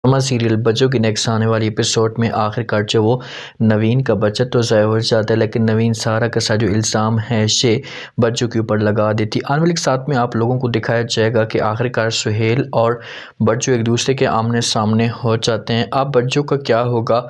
Drama serial बच्चों की next आने वाली एपिसोड में आखिरकार जो वो नवीन का बच्चा तो ज़ाया हो जाता है, लेकिन नवीन सारा का सारा जो इल्ज़ाम है ये बच्चों के ऊपर लगा देती। आने वाले साथ में आप लोगों को दिखाया जाएगा कि आखिरकार सुहेल और बच्चों एक दूसरे के आमने सामने हो जाते हैं। अब बच्चों का क्या होगा,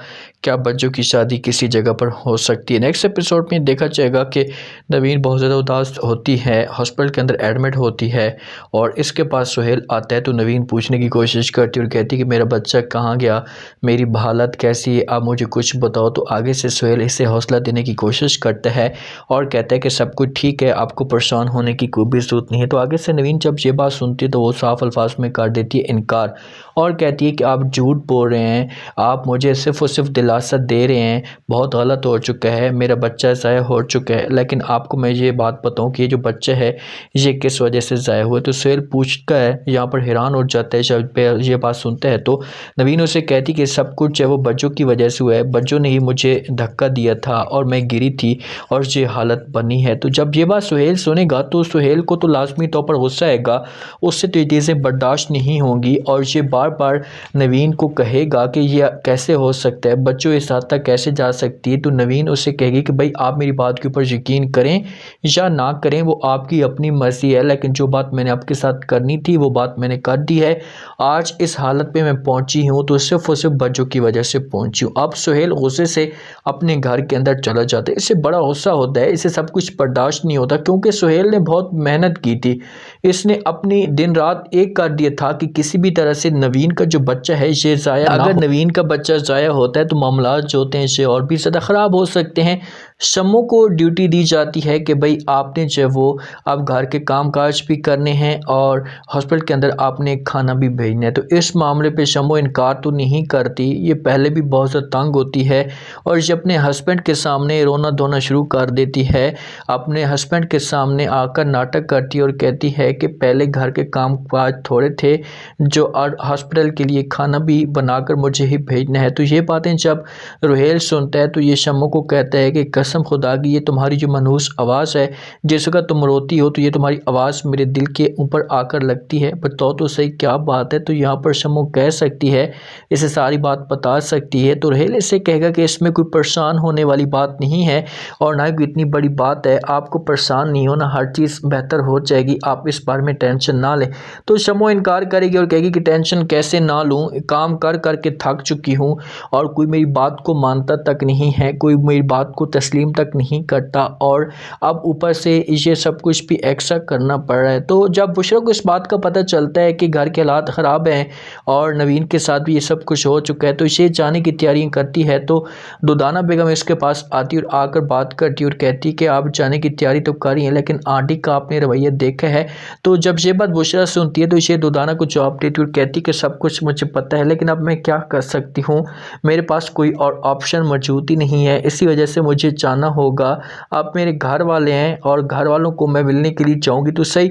क्या बच्चों की शादी किसी जगह पर हो सकती है। नेक्स्ट एपिसोड में देखा जाएगा कि नवीन बहुत ज़्यादा उदास होती है, हॉस्पिटल के अंदर एडमिट होती है और इसके पास सुहेल आता है तो नवीन पूछने की कोशिश करती है और कहती है कि मेरा बच्चा कहाँ गया, मेरी हालत कैसी है, आप मुझे कुछ बताओ। तो आगे से सुहेल इसे हौसला देने की कोशिश करता है और कहता है कि सब कुछ ठीक है, आपको परेशान होने की कोई भी ज़रूरत नहीं है। तो आगे से नवीन जब ये बात सुनती है तो वो साफ अल्फाज में कर देती है इनकार और कहती है कि आप झूठ बोल रहे हैं, आप मुझे सिर्फ और सिर्फ दिलासा दे रहे हैं, बहुत गलत हो चुका है, मेरा बच्चा ज़ाया हो चुका है। लेकिन आपको मैं ये बात बताऊँ कि ये जो बच्चा है ये किस वजह से ज़ाया हुआ। तो सुहेल पूछता है, यहाँ पर हैरान हो जाता है जब ये बात सुनता है। तो नवीन उसे कहती कि सब कुछ है वो बच्चों की वजह से हुआ है, बच्चों ने ही मुझे धक्का दिया था और मैं गिरी थी और ये हालत बनी है। तो जब ये बात सुहेल सुनेगा तो सुहेल को तो लाजमी तौर पर गुस्सा आएगा, उससे तो ये चीज़ें बर्दाश्त नहीं होंगी और ये बार बार नवीन को कहेगा कि ये कैसे हो सकता है, बच्चों इस हद तक कैसे जा सकती है। तो नवीन उससे कहेगी कि भाई आप मेरी बात के ऊपर यकीन करें या ना करें वो आपकी अपनी मर्ज़ी है, लेकिन जो बात मैंने आपके साथ करनी थी वो बात मैंने कर दी है। आज इस हालत पे मैं पहुंची हूं तो सिर्फ और सिर्फ बच्चों की वजह से पहुंची हूं। अब सुहेल गुस्से से अपने घर के अंदर चला जाता है, इसे बड़ा गुस्सा होता है, इसे सब कुछ बर्दाश्त नहीं होता क्योंकि सुहेल ने बहुत मेहनत की थी, इसने अपनी दिन रात एक कर दिया था कि किसी भी तरह से नवीन का जो बच्चा है ये ज़ाया ना हो। अगर नवीन का बच्चा ज़ाया होता है तो मामला जो होते हैं ये और भी ज़्यादा ख़राब हो सकते हैं। शम्मू को ड्यूटी दी जाती है कि भाई आपने जो वो अब घर के काम काज भी करने हैं और हॉस्पिटल के अंदर आपने खाना भी भेजना है। तो इस मामले पे शम्मू इनकार तो नहीं करती, ये पहले भी बहुत ज़्यादा तंग होती है और ये अपने हस्बैंड के सामने रोना धोना शुरू कर देती है, अपने हस्बैंड के सामने आकर नाटक करती है और कहती है कि पहले घर के काम काज थोड़े थे जो हॉस्पिटल के लिए खाना भी बनाकर मुझे ही भेजना है। तो ये बातें जब रुहेल सुनता है तो ये शम्मू को कहता है कि कसम खुदा की ये तुम्हारी जो मनहूस आवाज़ है, जिस वक्त तुम रोती हो तो ये तुम्हारी आवाज़ मेरे दिल के ऊपर आकर लगती है, बताओ तो सही क्या बात है। तो यहाँ पर शम्मू कह सकती है, इसे सारी बात बता सकती है। तो रुहेल इससे कहेगा कि इसमें कोई परेशान होने वाली बात नहीं है और ना कोई इतनी बड़ी बात है, आपको परेशान नहीं होना, हर चीज़ बेहतर हो जाएगी, आप इस बारे में टेंशन ना लें। तो शम्मू इनकार करेगी और कहेगी कि टेंशन कैसे ना लूँ, काम कर करके थक चुकी हूँ और कोई मेरी बात को मानता तक नहीं है, कोई मेरी बात को तस्लीम तक नहीं करता और अब ऊपर से ये सब कुछ भी एक्स्ट्रा करना पड़ रहा है। तो जब बुशरा को इस बात का पता चलता है कि घर के हालात ख़राब हैं और नवीन के साथ भी ये सब कुछ हो चुका है तो इसे जाने की तैयारियां करती है। तो दुर्दाना बेगम इसके पास आती और आकर बात करती और कहती कि आप जाने की तैयारी तो कर रही हैं लेकिन आंटी का आपने रवैया देखा है। तो जब ये बात बुशरा सुनती है तो इसे दुर्दाना को जवाब देती और कहती कि सब कुछ मुझे पता है लेकिन अब मैं क्या कर सकती हूँ, मेरे पास कोई और ऑप्शन मौजूद ही नहीं है, इसी वजह से मुझे जाना होगा। अब मेरे घर वाले हैं और घर वालों को मैं मिलने के लिए जाऊंगी। तो सही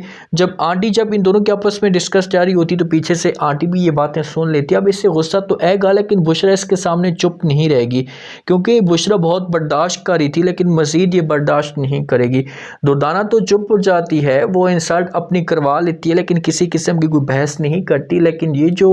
जब इन दोनों के आपस में डिस्कस जारी होती तो पीछे से आंटी भी ये बातें सुन लेती। अब इससे गुस्सा तो आएगा लेकिन बुशरा इसके सामने चुप नहीं रहेगी क्योंकि बुशरा बहुत बर्दाश्त कर रही थी लेकिन मजीद ये बर्दाश्त नहीं करेगी। दुर्दाना तो चुप हो जाती है, वो इंसल्ट अपनी करवा लेती है लेकिन किसी किस्म की कोई बहस नहीं करती। लेकिन ये जो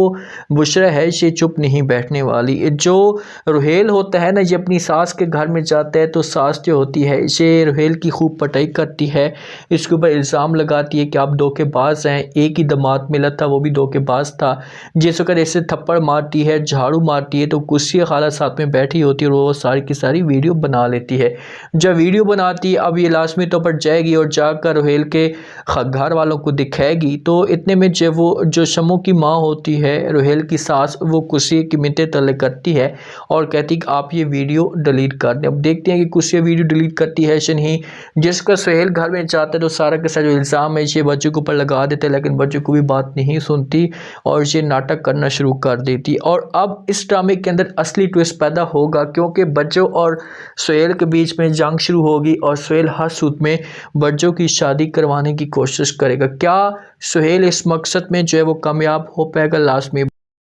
बुशरा है ये चुप नहीं बैठने वाली। जो रुहेल होता है ना, ये अपनी सास के घर में जाता है तो सास जो होती है इसे रुहेल की खूब पटाई करती है, इसके ऊपर इल्ज़ाम लगाती है कि आप धोखेबाज हैं, एक ही दामाद मिला था वो भी धोखेबाज था। जिस वक्त इसे थप्पड़ मारती है, झाड़ू मारती है तो कुर्सी खाला साथ में बैठी होती है और वो सारी की सारी वीडियो बना लेती है। जब वीडियो बनाती है अब ये लाजमी तौर पर जाएगी और जाकर रुहेल के घर वालों को दिखाएगी। तो इतने में जब वो जो शम्मू की माँ होती है रुहेल की सास, वो कुर्सी की मिन्नतें तले करती है और कहती कि आप ये वीडियो डिलीट कर दें। अब देखते हैं कि कुछ ये वीडियो डिलीट करती है या नहीं। जिसका सुहेल घर में जाता है तो सारा का सारा जो इल्ज़ाम है ये बच्चों के ऊपर लगा देते हैं लेकिन बच्चों को भी बात नहीं सुनती और ये नाटक करना शुरू कर देती। और अब इस ड्रामे के अंदर असली ट्विस्ट पैदा होगा क्योंकि बच्चों और सुहेल के बीच में जंग शुरू होगी और सुहेल हर सूरत में बच्चों की शादी करवाने की कोशिश करेगा। क्या सुहेल इस मकसद में जो है वो कामयाब हो पाएगा? लास्ट में